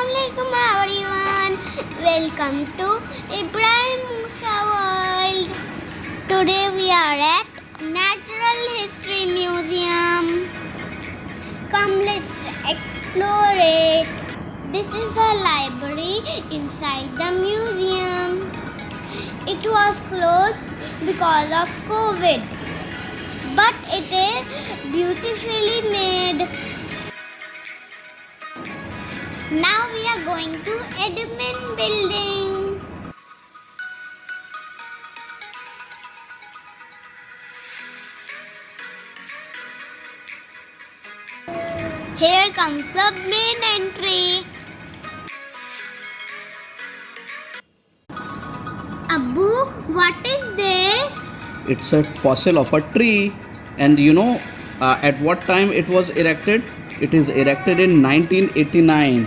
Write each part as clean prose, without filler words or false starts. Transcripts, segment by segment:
Assalamualaikum everyone. Welcome to Ibrahim Musa World. Today we are at Natural History Museum. Come let's explore it. This is the library inside the museum. It was closed because of COVID, but it is beautifully made. Now we are going to admin building. Here comes the main entry. Abu, what is this? It's a fossil of a tree, and at what time it was erected? It is erected in 1989.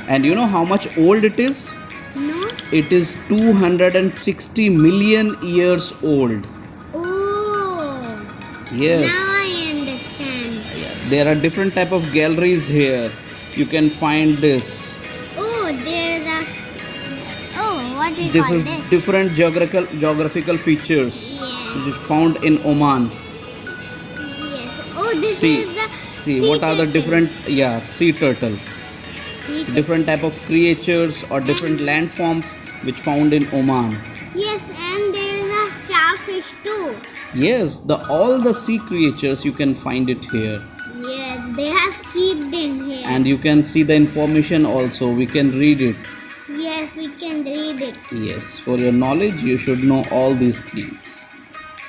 And you know how much old it is? No. It is 260 million years old. Oh. Yes. Now I understand. There are different type of galleries here. You can find this. Oh, there's a. Oh, what we This call is this? different geographical features Yes. which is found in Oman. Yes. Oh, this See, is the. see sea what are the turtles. different sea turtle. Sea turtles. Different type of creatures or different landforms which found in Oman. Yes, and there is a starfish too. Yes, all the sea creatures you can find it here, Yes, they have kept in here. and you can see the information also. We can read it. Yes, we can read it. Yes, for your knowledge, you should know all these things.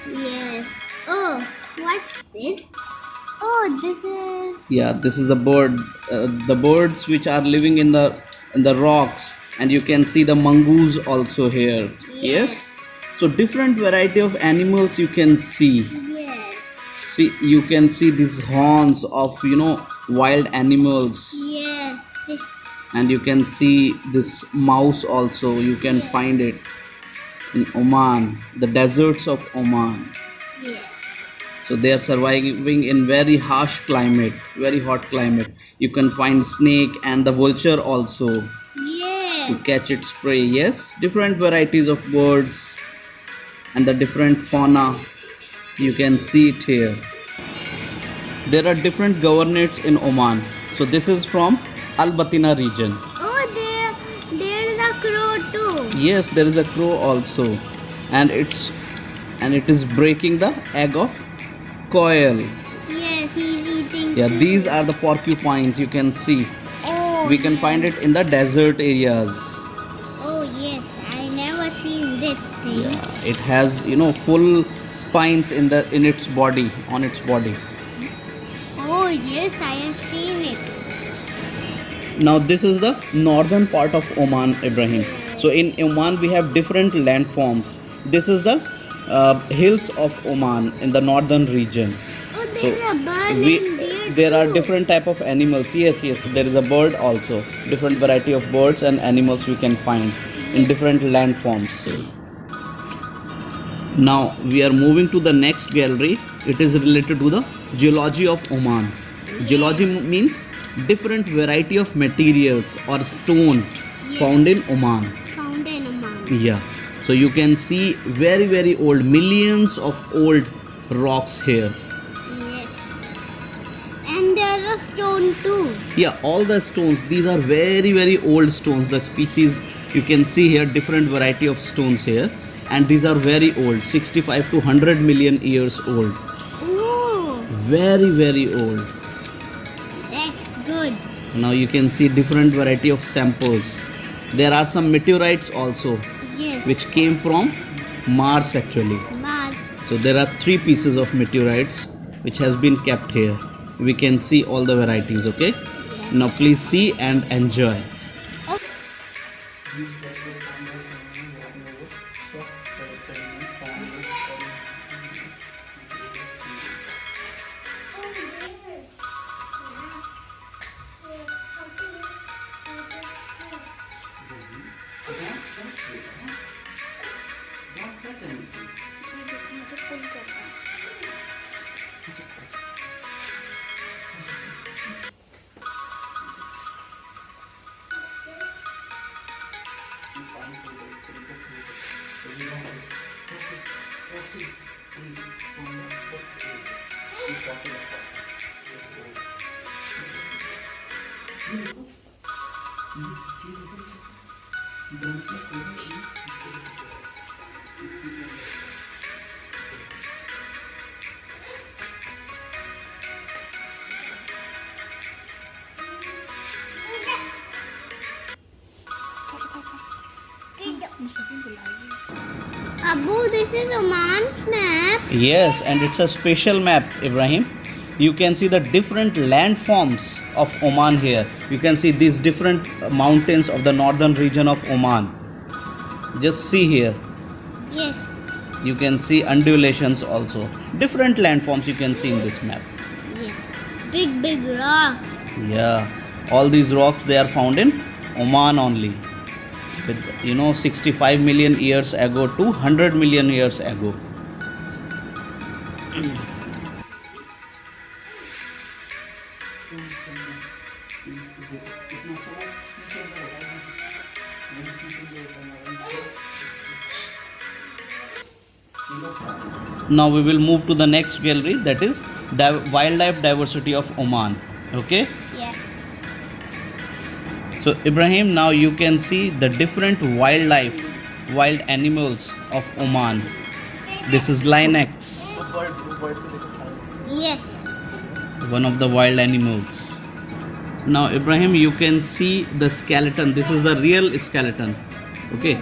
Yes. Oh, what's this? Oh, this is. Yeah, this is a bird. The birds which are living in the rocks, and you can see the mongoose also here. Yes. So different variety of animals you can see. Yes. See, you can see these horns of wild animals, Yes. and you can see this mouse also. You can find it in Oman, the deserts of Oman. Yes. So they are surviving in very harsh climate, very hot climate. You can find snake and the vulture also to Yes. catch its prey. Yes, different varieties of birds and the different fauna. You can see it here. There are different governorates in Oman. So this is from Al Batina region. Oh, there is a crow too. Yes, there is a crow also, and it is breaking the egg of quail. Yes, he's eating. Yeah, too. these are the porcupines. You can see. Oh. We can find it in the desert areas. Oh yes, I never seen this thing. Yeah, it has full spines in its body, on its body. Oh yes, I have seen it. Now this is the northern part of Oman, Ibrahim. So in Oman we have different landforms. This is the hills of Oman in the northern region. Oh, there's So a bird in there there are too. different type of animals. Yes, there is a bird also. Different variety of birds and animals we can find in different landforms. Now we are moving to the next gallery. It is related to the geology of Oman. Geology means different variety of materials or stone found in Oman. Found in Oman. Yeah. So you can see very old, millions of old rocks here. Yes. And there's a stone too. Yeah, all the stones, these are very old stones. The species you can see here, different variety of stones here, and these are very old, 65 to 100 million years old. Oh, Very old. that's good. Now you can see different variety of samples. There are some meteorites also Yes. which came from Mars actually. Mars. So there are 3 pieces of meteorites which has been kept here. We can see all the varieties, okay? Yes. Now please see and enjoy. Oh. Abu, this is Oman's map. Yes, and it's a special map, Ibrahim. You can see the different landforms of Oman here. You can see these different mountains of the northern region of Oman. Just see here. Yes. You can see undulations also. Different landforms you can see in this map. Yes. Big rocks. Yeah. All these rocks, they are found in Oman only. With 65 million years ago to 100 million years ago. Now we will move to the next gallery, that is wildlife diversity of Oman. Okay. Yes. So Ibrahim, now you can see the different wild animals of Oman. This is lynx, Yes. one of the wild animals. Now Ibrahim, you can see the skeleton. This is the real skeleton, okay,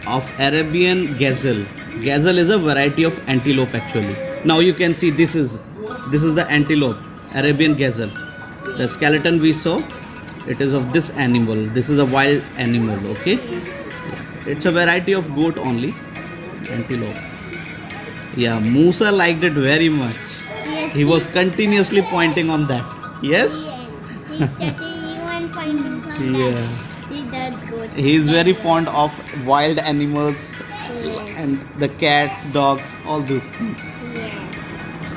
of Arabian gazelle. Gazelle is a variety of antelope actually. Now you can see this is the antelope, Arabian gazelle. The skeleton we saw, it is of this animal. This is a wild animal, okay. It's a variety of goat only, antelope. Yeah, Musa liked it very much. Yes. He was continuously pointing on that. Yes. He's checking you and finding from Yeah. that. See that goat. He is very fond of wild animals Yes. and the cats, dogs, all those things. Yes.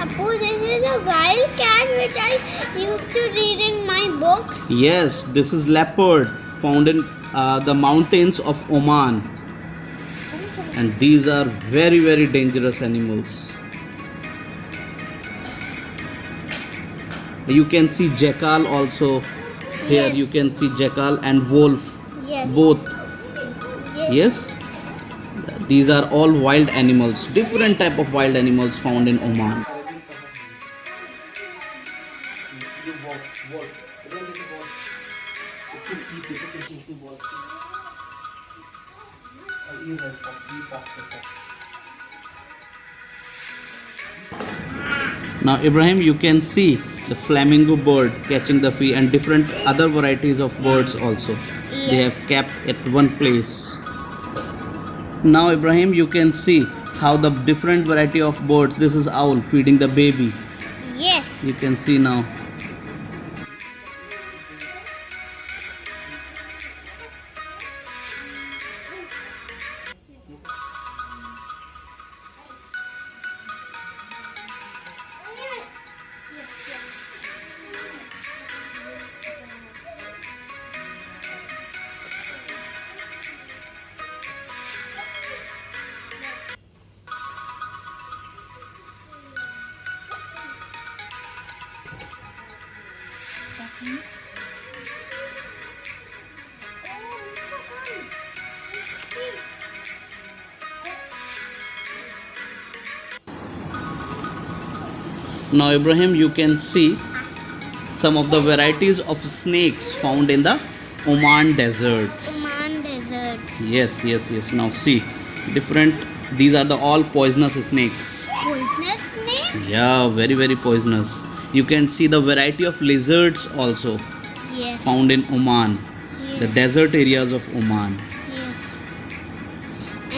Apu, this is a wild cat which I used to read in my books. Yes, this is leopard found in the mountains of Oman. And these are very dangerous animals. You can see jackal also. Here Yes. you can see jackal and wolf. Yes. Both. Yes. Yes. These are all wild animals. Different type of wild animals found in Oman. Now Ibrahim, you can see the flamingo bird catching the fish and different other varieties of birds also. They have kept at one place. Now Ibrahim, you can see how the different variety of birds. This is owl feeding the baby. Yes. You can see now. Now Ibrahim, you can see some of the varieties of snakes found in the Oman deserts. Oman desert. Yes. Now see, different. These are the all poisonous snakes. Poisonous snake? Yeah, very poisonous. You can see the variety of lizards also Yes. found in Oman, the Yes. desert areas of Oman. Yes.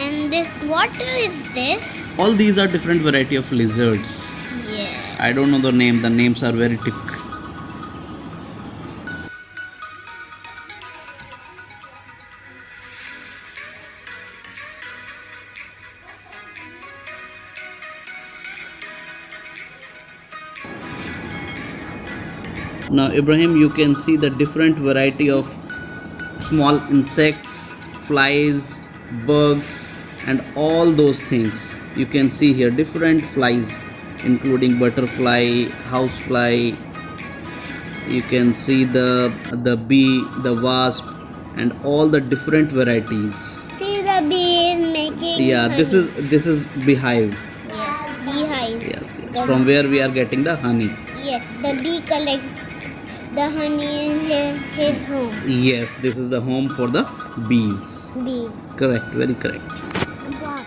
And this, what is this? All these are different variety of lizards. Yeah. I don't know the name. The names are very thick. Now Ibrahim, you can see the different variety of small insects, flies, bugs and all those things. You can see here different flies including butterfly, housefly, You can see the bee, the wasp, and all the different varieties. See, the bee is making Yeah, honey. this is beehive. Yes, beehive. Yes, from where we are getting the honey. Yes, the bee collects the honey in his home. Yes, this is the home for the bees. Bee. Correct, very correct. What?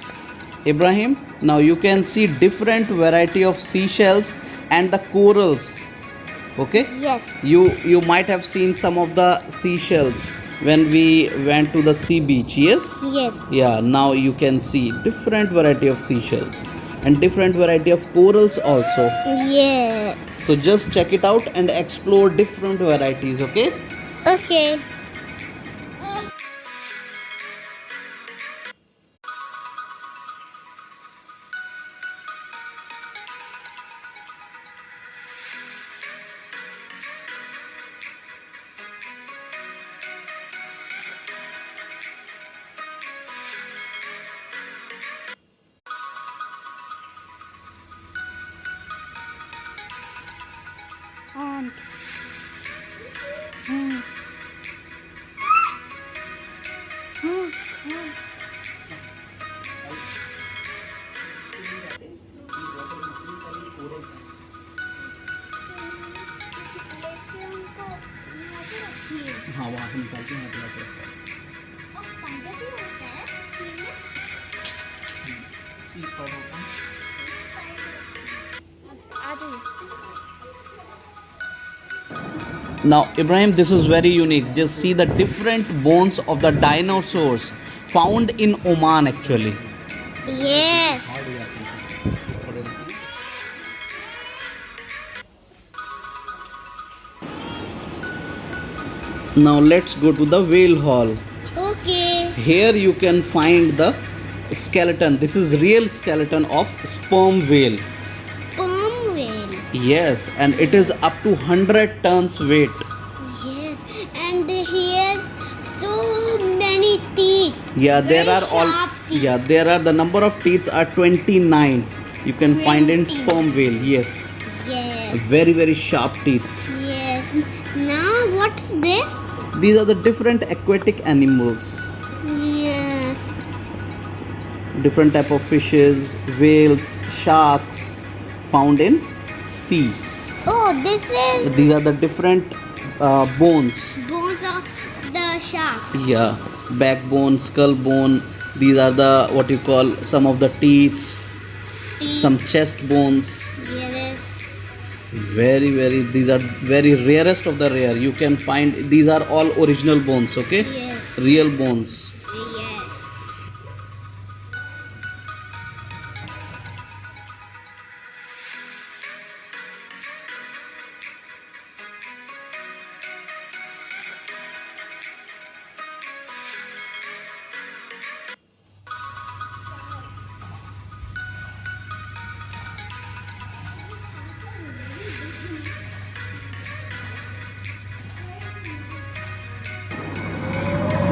Ibrahim, now you can see different variety of seashells and the corals. Okay? Yes. You might have seen some of the seashells when we went to the sea beach. Yes? Yes. Yeah, now you can see different variety of seashells and different variety of corals also. Yes. So just check it out and explore different varieties, okay? Okay. And हाँ वहाँ से निकाल के यहाँ पे लाके रखो। Sea spot होता है। Now, Ibrahim, this is very unique. Just see the different bones of the dinosaurs found in Oman actually. Yes. Now, let's go to the whale hall. Okay. Here you can find the skeleton. This is real skeleton of sperm whale. Sperm whale. Yes, and it is up to 100 tons weight. Yes. And he has so many teeth. Yeah, Very there are all. sharp teeth. Yeah, there are the number of teeth are 29. You can find in 20. sperm whale. Yes, Yes. very sharp teeth. Yes. Now what's this? These are the different aquatic animals. Yes. Different type of fishes, whales, sharks found in sea. Oh, this is These are the different bones. bones of the shark. Yeah, backbone, skull bone. These are the what you call some of the teeth, some chest bones. Yes. Very these are very rarest of the rare. You can find these are all original bones. Okay, Yes. real bones. Yes.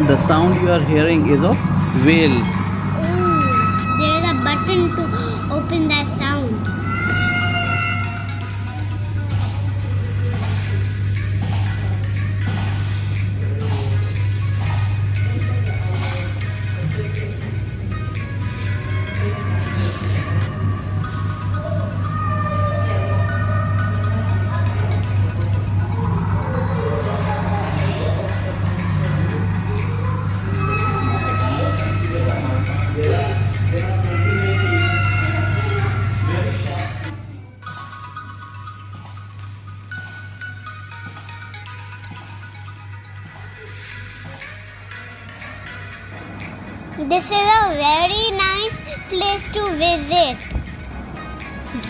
The sound you are hearing is of whale. Oh, there is a button to open that sound. This is a very nice place to visit.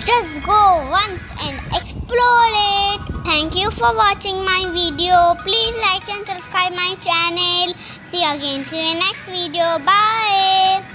Just go once and explore it. Thank you for watching my video. Please like and subscribe my channel. See you again to the next video. Bye.